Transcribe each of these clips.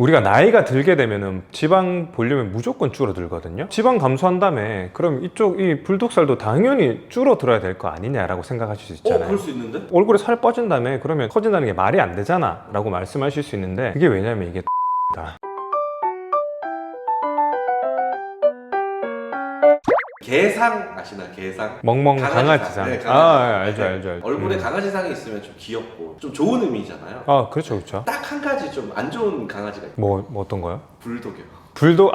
우리가 나이가 들게 되면은 지방 볼륨이 무조건 줄어들거든요. 지방 감소한 다음에 그럼 이 불독살도 당연히 줄어들어야 될 거 아니냐라고 생각하실 수 있잖아요. 그럴 수 있는데? 얼굴에 살 빠진 다음에 그러면 커진다는 게 말이 안 되잖아 라고 말씀하실 수 있는데, 그게 왜냐면 이게 다 개상 아시나? 개상? 멍멍 강아지상. 네, 강아지상. 알죠. 얼굴에 강아지상이 있으면 좀 귀엽고 좀 좋은 의미잖아요. 그렇죠. 딱 한 가지 좀 안 좋은 강아지가 있어요. 뭐 어떤 거요? 불독이요. 불독.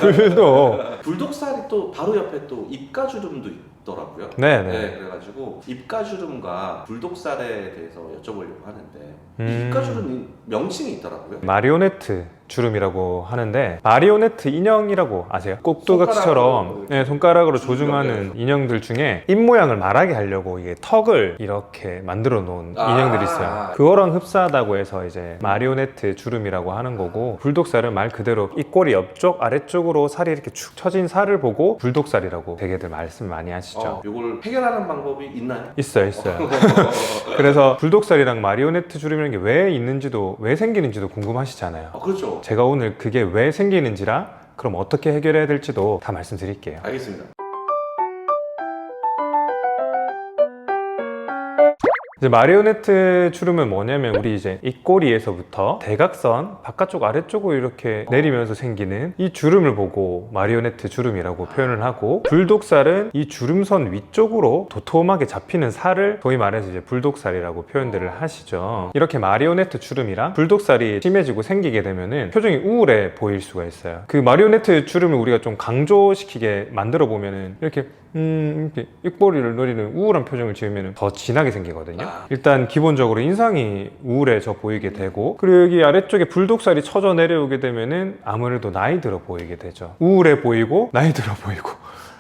불독. 불독살이 또 바로 옆에 또 입가주름도 있더라고요. 네네. 그래가지고 입가주름과 불독살에 대해서 여쭤보려고 하는데 이 음. 입가주름 명칭이 있더라고요. 마리오네트 주름이라고 하는데, 마리오네트 인형이라고 아세요? 꼭두각시처럼 손가락으로 조종하는 인형들 중에 입 모양을 말하게 하려고 이게 턱을 이렇게 만들어 놓은 인형들이 있어요. 그거랑 흡사하다고 해서 이제 마리오네트 주름이라고 하는 거고, 불독살은 말 그대로 입꼬리 옆쪽 아래쪽으로 살이 이렇게 축 처진 살을 보고 불독살이라고 되게들 말씀 많이 하시죠. 이걸 해결하는 방법이 있나요? 있어요. 그래서 불독살이랑 마리오네트 주름이라는 게 왜 있는지도, 왜 생기는지도 궁금하시잖아요. 그렇죠. 제가 오늘 그게 왜 생기는지랑 그럼 어떻게 해결해야 될지도 다 말씀드릴게요. 알겠습니다. 이제 마리오네트 주름은 뭐냐면, 우리 이제 입꼬리에서부터 대각선 바깥쪽 아래쪽으로 이렇게 내리면서 생기는 이 주름을 보고 마리오네트 주름이라고 표현을 하고, 불독살은 이 주름선 위쪽으로 도톰하게 잡히는 살을 소위 말해서 이제 불독살이라고 표현들을 하시죠. 이렇게 마리오네트 주름이랑 불독살이 심해지고 생기게 되면은 표정이 우울해 보일 수가 있어요. 그 마리오네트 주름을 우리가 좀 강조시키게 만들어 보면은 이렇게 입꼬리를 노리는 우울한 표정을 지으면 더 진하게 생기거든요. 일단 기본적으로 인상이 우울해져 보이게 되고, 그리고 여기 아래쪽에 불독살이 쳐져 내려오게 되면은 아무래도 나이 들어 보이게 되죠. 우울해 보이고 나이 들어 보이고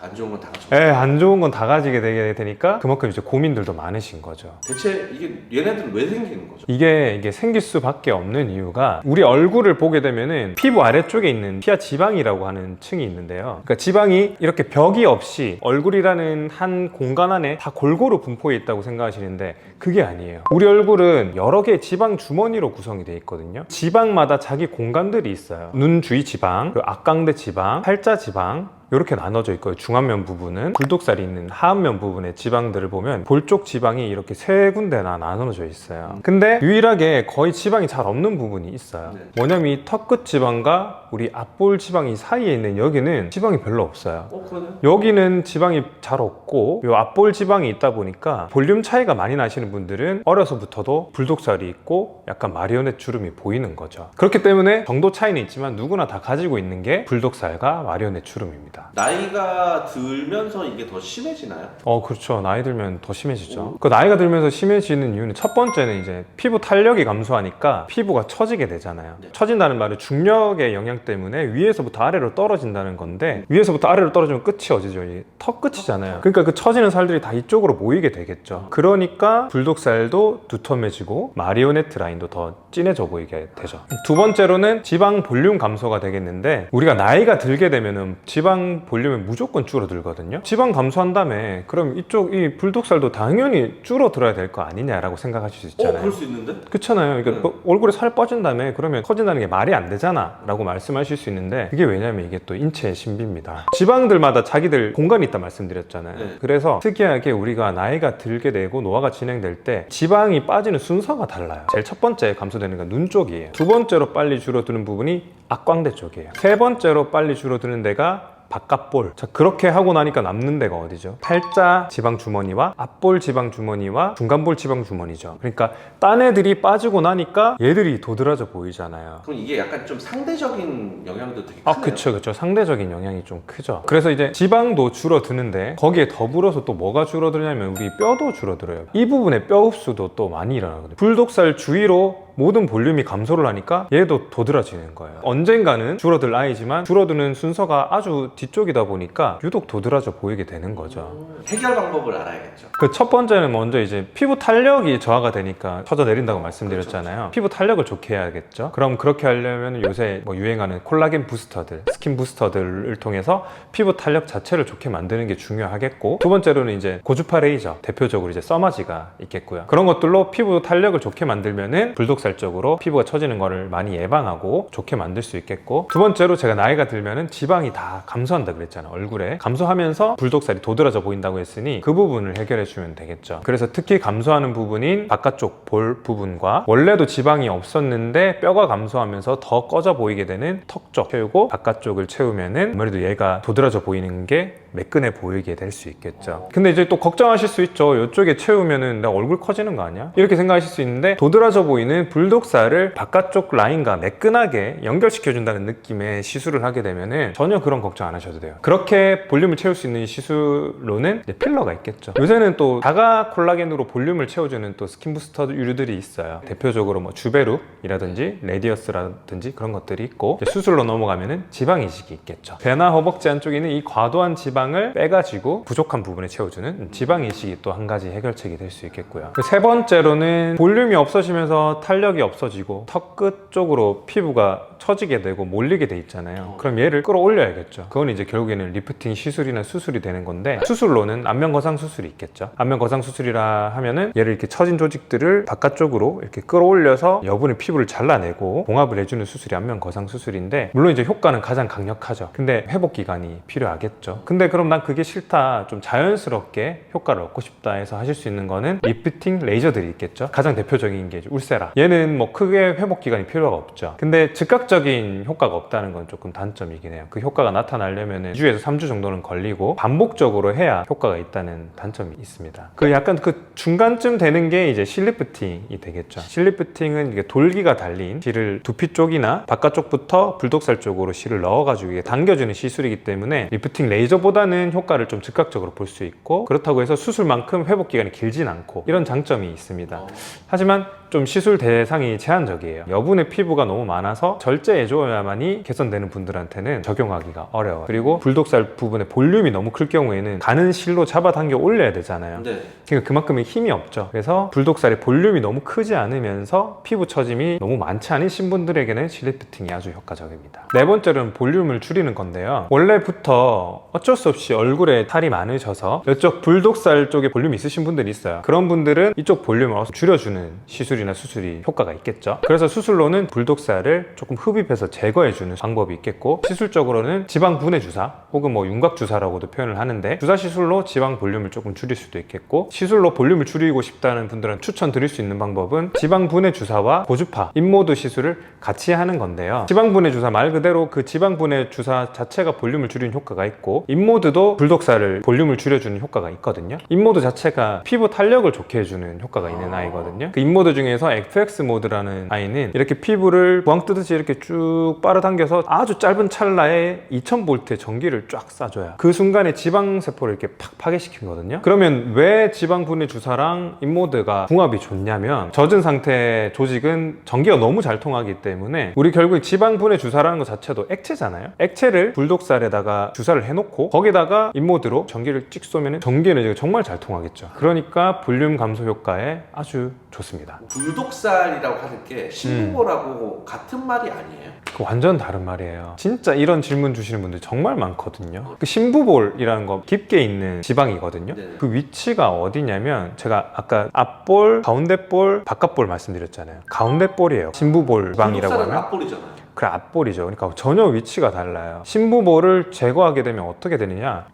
안 좋은 건 다 가지고. 안 좋은 건 다 가지게 되게 되니까 그만큼 이제 고민들도 많으신 거죠. 대체 이게 얘네들은 왜 생기는 거죠? 이게 생길 수밖에 없는 이유가, 우리 얼굴을 보게 되면은 피부 아래쪽에 있는 피하 지방이라고 하는 층이 있는데요. 그러니까 지방이 이렇게 벽이 없이 얼굴이라는 한 공간 안에 다 골고루 분포해 있다고 생각하시는데, 그게 아니에요. 우리 얼굴은 여러 개의 지방 주머니로 구성이 되어 있거든요. 지방마다 자기 공간들이 있어요. 눈 주위 지방, 악강대 지방, 팔자 지방, 이렇게 나눠져 있고요. 중안면 부분은 불독살이 있는 하안면 부분의 지방들을 보면 볼 쪽 지방이 이렇게 세 군데나 나눠져 있어요. 근데 유일하게 거의 지방이 잘 없는 부분이 있어요. 뭐냐면 이 턱끝 지방과 우리 앞볼 지방이 사이에 있는 여기는 지방이 별로 없어요. 그러네. 여기는 지방이 잘 없고, 요 앞볼 지방이 있다 보니까 볼륨 차이가 많이 나시는 분들은 어려서부터도 불독살이 있고 약간 마리오넷 주름이 보이는 거죠. 그렇기 때문에 정도 차이는 있지만 누구나 다 가지고 있는 게 불독살과 마리오넷 주름입니다. 나이가 들면서 이게 더 심해지나요? 그렇죠. 나이 들면 더 심해지죠. 그 나이가 들면서 심해지는 이유는, 첫 번째는 이제 피부 탄력이 감소하니까 피부가 처지게 되잖아요. 처진다는 말은 중력의 영향 때문에 위에서부터 아래로 떨어진다는 건데, 위에서부터 아래로 떨어지면 끝이 어디죠? 이 턱 끝이잖아요. 그러니까 그 처지는 살들이 다 이쪽으로 모이게 되겠죠. 그러니까 불독살도 두툼해지고 마리오네트 라인도 더 진해져 보이게 되죠. 두 번째로는 지방 볼륨 감소가 되겠는데, 우리가 나이가 들게 되면은 지방 볼륨이 무조건 줄어들거든요. 지방 감소한 다음에 그럼 이 불독살도 당연히 줄어들어야 될 거 아니냐라고 생각하실 수 있잖아요. 그럴 수 있는데? 그렇잖아요. 그러니까 얼굴에 살 빠진 다음에 그러면 커진다는 게 말이 안 되잖아 라고 말씀하실 수 있는데, 그게 왜냐면 이게 또 인체의 신비입니다. 지방들마다 자기들 공간이 있다 말씀드렸잖아요. 그래서 특이하게 우리가 나이가 들게 되고 노화가 진행될 때 지방이 빠지는 순서가 달라요. 제일 첫 번째 감소되는 건 눈 쪽이에요. 두 번째로 빨리 줄어드는 부분이 악광대 쪽이에요. 세 번째로 빨리 줄어드는 데가 바깥볼. 자, 그렇게 하고 나니까 남는 데가 어디죠? 팔자 지방 주머니와 앞볼 지방 주머니와 중간볼 지방 주머니죠. 그러니까 딴 애들이 빠지고 나니까 얘들이 도드라져 보이잖아요. 그럼 이게 약간 좀 상대적인 영향도 되게 크네요. 그쵸. 상대적인 영향이 좀 크죠. 그래서 이제 지방도 줄어드는데, 거기에 더불어서 또 뭐가 줄어드냐면 우리 뼈도 줄어들어요. 이 부분에 뼈 흡수도 또 많이 일어나거든요. 불독살 주위로 모든 볼륨이 감소를 하니까 얘도 도드라지는 거예요. 언젠가는 줄어들 나이지만 줄어드는 순서가 아주 뒤쪽이다 보니까 유독 도드라져 보이게 되는 거죠. 해결 방법을 알아야겠죠. 그 첫 번째는 먼저 이제 피부 탄력이 저하가 되니까 처져 내린다고 말씀드렸잖아요. 피부 탄력을 좋게 해야겠죠. 그럼 그렇게 하려면 요새 유행하는 콜라겐 부스터들, 스킨 부스터들을 통해서 피부 탄력 자체를 좋게 만드는 게 중요하겠고, 두 번째로는 이제 고주파 레이저, 대표적으로 이제 써마지가 있겠고요. 그런 것들로 피부 탄력을 좋게 만들면은 불독살 불독살 쪽으로 피부가 처지는 거를 많이 예방하고 좋게 만들 수 있겠고, 두 번째로 제가 나이가 들면은 지방이 다 감소한다 그랬잖아요. 얼굴에 감소하면서 불독살이 도드라져 보인다고 했으니 그 부분을 해결해 주면 되겠죠. 그래서 특히 감소하는 부분인 바깥쪽 볼 부분과 원래도 지방이 없었는데 뼈가 감소하면서 더 꺼져 보이게 되는 턱 쪽 채우고 바깥쪽을 채우면은 아무래도 얘가 도드라져 보이는 게 매끈해 보이게 될 수 있겠죠. 근데 이제 또 걱정하실 수 있죠. 이쪽에 채우면은 나 얼굴 커지는 거 아니야? 이렇게 생각하실 수 있는데, 도드라져 보이는 불독살을 바깥쪽 라인과 매끈하게 연결시켜준다는 느낌의 시술을 하게 되면은 전혀 그런 걱정 안 하셔도 돼요. 그렇게 볼륨을 채울 수 있는 시술로는 이제 필러가 있겠죠. 요새는 또 자가 콜라겐으로 볼륨을 채워주는 또 스킨 부스터 유들이 있어요. 대표적으로 뭐 주베룩이라든지 레디어스라든지 그런 것들이 있고, 이제 수술로 넘어가면은 지방 이식이 있겠죠. 배나 허벅지 안쪽에 있는 이 과도한 지방을 빼가지고 부족한 부분에 채워주는 지방 이식이 또 한 가지 해결책이 될 수 있겠고요. 세 번째로는 볼륨이 없어지면서 탄력이 없어지고 턱 끝 쪽으로 피부가 처지게 되고 몰리게 돼 있잖아요. 그럼 얘를 끌어올려야겠죠. 그건 이제 결국에는 리프팅 시술이나 수술이 되는 건데, 수술로는 안면 거상 수술이 있겠죠. 안면 거상 수술이라 하면은 얘를 이렇게 처진 조직들을 바깥쪽으로 이렇게 끌어올려서 여분의 피부를 잘라내고 봉합을 해주는 수술이 안면 거상 수술인데, 물론 이제 효과는 가장 강력하죠. 근데 회복 기간이 필요하겠죠. 근데 그럼 난 그게 싫다, 좀 자연스럽게 효과를 얻고 싶다 해서 하실 수 있는 거는 리프팅 레이저들이 있겠죠. 가장 대표적인 게 이제 울세라. 얘는 뭐 크게 회복 기간이 필요가 없죠. 근데 즉각적인 효과가 없다는 건 조금 단점이긴 해요. 그 효과가 나타나려면 2주에서 3주 정도는 걸리고 반복적으로 해야 효과가 있다는 단점이 있습니다. 그 약간 그 중간쯤 되는 게 이제 실리프팅이 되겠죠. 실리프팅은 이게 돌기가 달린 실을 두피 쪽이나 바깥쪽부터 불독살 쪽으로 실을 넣어가지고 이게 당겨주는 시술이기 때문에 리프팅 레이저보다는 효과를 좀 즉각적으로 볼 수 있고, 그렇다고 해서 수술만큼 회복 기간이 길진 않고, 이런 장점이 있습니다. 하지만 좀 시술 대상이 제한적이에요. 여분의 피부가 너무 많아서 절제해줘야만이 개선되는 분들한테는 적용하기가 어려워요. 그리고 불독살 부분에 볼륨이 너무 클 경우에는 가는 실로 잡아당겨 올려야 되잖아요. 네. 그러니까 그만큼의 힘이 없죠. 그래서 불독살의 볼륨이 너무 크지 않으면서 피부 처짐이 너무 많지 않은 신분들에게는 실리프팅이 아주 효과적입니다. 네 번째로는 볼륨을 줄이는 건데요. 원래부터 어쩔 수 없이 얼굴에 살이 많으셔서 이쪽 불독살 쪽에 볼륨이 있으신 분들이 있어요. 그런 분들은 이쪽 볼륨을 줄여주는 시술이나 수술이 효과가 있겠죠. 그래서 수술로는 불독살을 조금 흡입해서 제거해주는 방법이 있겠고, 시술적으로는 지방 분해 주사 혹은 뭐 윤곽 주사라고도 표현을 하는데, 주사 시술로 지방 볼륨을 조금 줄일 수도 있겠고, 시술로 볼륨을 줄이고 싶다는 분들은 추천드릴 수 있는 방법은 지방 분해 주사와 고주파, 인모드 시술을 같이 하는 건데요. 지방 분해 주사 말 그대로 그 지방 분해 주사 자체가 볼륨을 줄이는 효과가 있고, 인모드도 불독살을 볼륨을 줄여주는 효과가 있거든요. 인모드 자체가 피부 탄력을 좋게 해주는 효과가 있는 아이거든요. 그 인모드 중에서 FX 모드라는 아이는 이렇게 피부를 부항 뜨듯이 이렇게 쭉 빨아당겨서 아주 짧은 찰나에 2000V의 전기를 쫙 쏴줘요. 그 순간에 지방세포를 이렇게 팍 파괴시키거든요. 그러면 왜 지방 분해 주사랑 인모드가 궁합이 좋냐면, 젖은 상태 조직은 전기가 너무 잘 통하기 때문에 우리 결국 지방 분해 주사라는 것 자체도 액체잖아요. 액체를 불독살에다가 주사를 해놓고 거기다가 인모드로 전기를 찍 쏘면 전기는 정말 잘 통하겠죠. 그러니까 볼륨 감소 효과에 아주 좋습니다. 불독살이라고 하는 게 신부보라고 같은 말이 아니에요? 그 완전 다른 말이에요. 진짜 이런 질문 주시는 분들 정말 많거든요. 그 심부볼이라는 거 깊게 있는 지방이거든요. 네네. 그 위치가 어디냐면, 제가 아까 앞볼, 가운데볼, 바깥볼 말씀드렸잖아요. 가운데볼이에요. 심부볼 지방이라고 불독살은 하면. 앞볼이잖아요. 그래, 앞볼이죠. 그러니까 전혀 위치가 달라요. 심부볼을 제거하게 되면 어떻게 되느냐,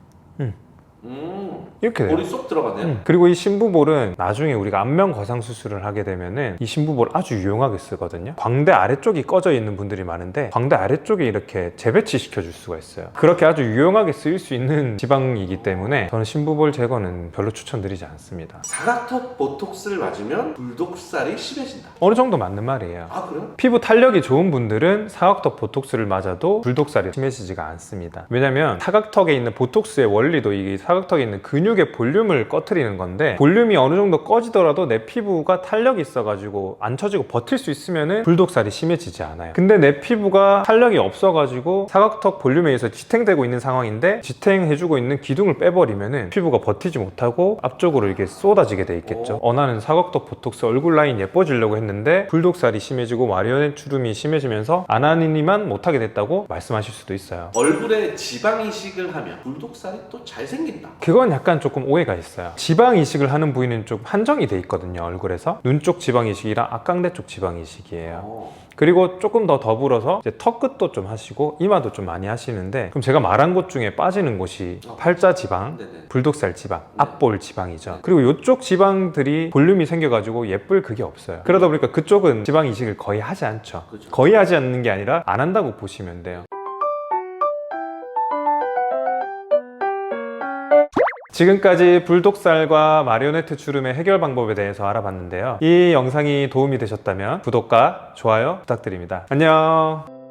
이렇게 돼요. 볼이 쏙 들어가네요. 그리고 이 심부볼은 나중에 우리가 안면 거상 수술을 하게 되면은 이 심부볼 아주 유용하게 쓰거든요. 광대 아래쪽이 꺼져 있는 분들이 많은데, 광대 아래쪽에 이렇게 재배치 시켜줄 수가 있어요. 그렇게 아주 유용하게 쓰일 수 있는 지방이기 때문에 저는 심부볼 제거는 별로 추천드리지 않습니다. 사각턱 보톡스를 맞으면 불독살이 심해진다. 어느 정도 맞는 말이에요. 아, 그래요? 피부 탄력이 좋은 분들은 사각턱 보톡스를 맞아도 불독살이 심해지지가 않습니다. 왜냐면 사각턱에 있는 보톡스의 원리도 이 사각턱에 있는 근육의 볼륨을 꺼트리는 건데, 볼륨이 어느 정도 꺼지더라도 내 피부가 탄력이 있어가지고 안 처지고 버틸 수 있으면은 불독살이 심해지지 않아요. 근데 내 피부가 탄력이 없어가지고 사각턱 볼륨에 의해서 지탱되고 있는 상황인데, 지탱해주고 있는 기둥을 빼버리면은 피부가 버티지 못하고 앞쪽으로 이게 쏟아지게 돼 있겠죠. 나는 사각턱 보톡스 얼굴 라인 예뻐지려고 했는데 불독살이 심해지고 마리오넷 주름이 심해지면서 안 하니만 못하게 됐다고 말씀하실 수도 있어요. 얼굴에 지방 이식을 하면 불독살이 또 잘 생긴다. 생긴다. 그건 약간 조금 오해가 있어요. 지방 이식을 하는 부위는 좀 한정이 돼 있거든요, 얼굴에서. 눈 쪽 지방 이식이랑 앞광대 쪽 지방 이식이에요. 그리고 조금 더 더불어서 이제 턱 끝도 좀 하시고 이마도 좀 많이 하시는데, 그럼 제가 말한 곳 중에 빠지는 곳이 팔자 지방, 네네. 불독살 지방, 네. 앞볼 지방이죠. 네. 그리고 이쪽 지방들이 볼륨이 생겨가지고 예쁠 그게 없어요. 그러다 보니까 그쪽은 지방 이식을 거의 하지 않죠. 그죠. 거의 하지 않는 게 아니라 안 한다고 보시면 돼요. 지금까지 불독살과 마리오네트 주름의 해결 방법에 대해서 알아봤는데요. 이 영상이 도움이 되셨다면 구독과 좋아요 부탁드립니다. 안녕.